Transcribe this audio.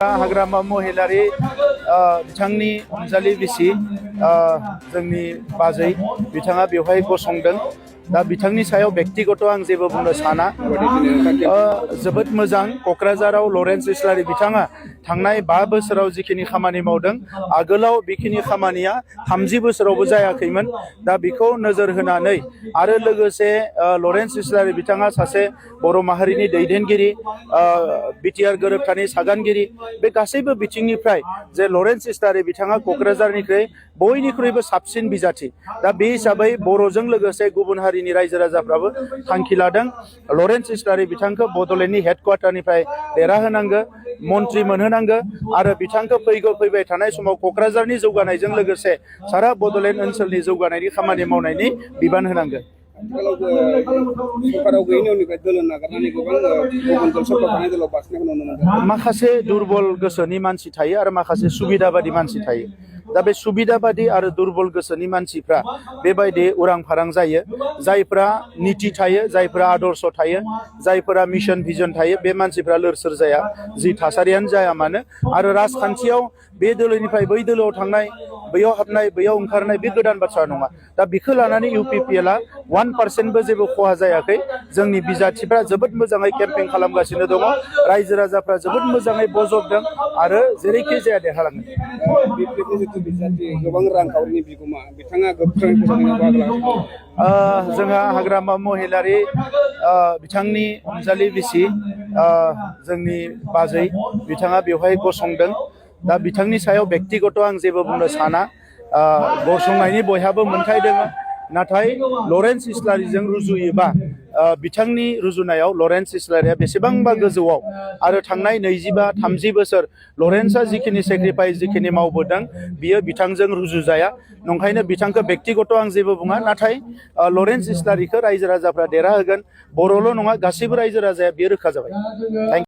हाग्रामा महिलारि बिथांनि अनजालि बिसि जोंनि बाजै बिथाङा बेवहाय गसंदों। दा बिथांनि सायाव व्यक्तिगत आं जेबो बुंनो साना। जोबोद मोजां क'क्राझाराव लरेन्स इस्लारि बिथाङा थांनाय 5 बोसोराव जिखिनि खामानि मावदों आगोलाव बेखिनि खामानिया 30 बोसोरावबो जायाखैमोन। दा बेखौ नोजोर होनानै आरो लोगोसे लरेन्स इस्लारि बिथाङा सासे बर' माहारिनि दैदेनगिरि, बिटिआर गोरोबथानि सागानगिरि, बे गासैबो बिथिंनिफ्राय जे लरेन्स इस्लारि बिथाङा क'क्राझारनिख्रुइ बयनिख्रुइबो साबसिन बिजाथि। दा बे हिसाबै बर'जों लोगोसे गुबुन हारिनि रायजो राजाफ्राबो थांखि लादों लरेन्स इस्लारि बिथांखौ बड'लेण्डनि हेडक्वार्टारनिफ्राय देरहाहोनांगौ, मन्त्रि मोनहोनांगौ आरो बिथांखौ फैबाय थानाय समाव क'क्राझारनि जौगानायजों लोगोसे सारा बड'लेण्ड ओनसोलनि जौगानायनि खामानि मावनायनि बिबान होनांगौ। माखासे दुरबल गोसोनि मानसि थायो आरो माखासे सुबिदाबादि मानसि थायो। दा बे सुबिदाबादि आरो दुरबल गोसोनि मानसिफ्रा बेबायदि उरां फारां जायो। जायफ्रा नीति थायो, जायफ्रा आदर्श थायो, जायफोरा मिशन भिजन थायो, बे मानसिफ्रा लोरसोर जाया, जि थासारियानो जाया मानो। आरो राजखान्थियाव बे दोलोनिफ्राय बै दोलोआव थांनाय, बैयाव हाबनाय, बैयाव ओंखारनाय बे गोदान बाथ्रा नङा। दा बेखौ लानानै इउपिपिएलआ 1% बो गोहोआ जायाखै। जोंनि बिजाथिफ्रा जोबोद मोजाङै केम्पेइन खालामगासिनो दङ, रायजो राजाफ्रा जोबोद मोजाङै बजबदों आरो जेरैखि जाया देरहालाङो। जोंहा हाग्रामा महिलारि बिथांनि अनजालि बिसि जोंनि बाजै बिथाङा बेवहाय गसंदों। दा बिथांनि सायाव व्यक्तिगत आं जेबो बुंनो साना। गसंनायनि बयहाबो मोन्थाय दङ, नाथाय लरेन्स इस्लारिजों रुजुयोबा बिथांनि रुजुनायाव लरेन्स इस्लारिया बेसेबांबा गोजौआव आरो थांनाय 25-30 बोसोर लरेन्सआ जिखिनि सेक्रिफाइस जिखिनि मावबोदों बियो बिथांजों रुजुजाया। नंखायनो बिथांखौ व्यक्तिगत आं जेबो बुङा, नाथाय लरेन्स इस्लारिखौ रायजो राजाफ्रा देरहाहोगोन। बर'ल' नङा, गासैबो रायजो राजाया बेयो रोखा जाबाय।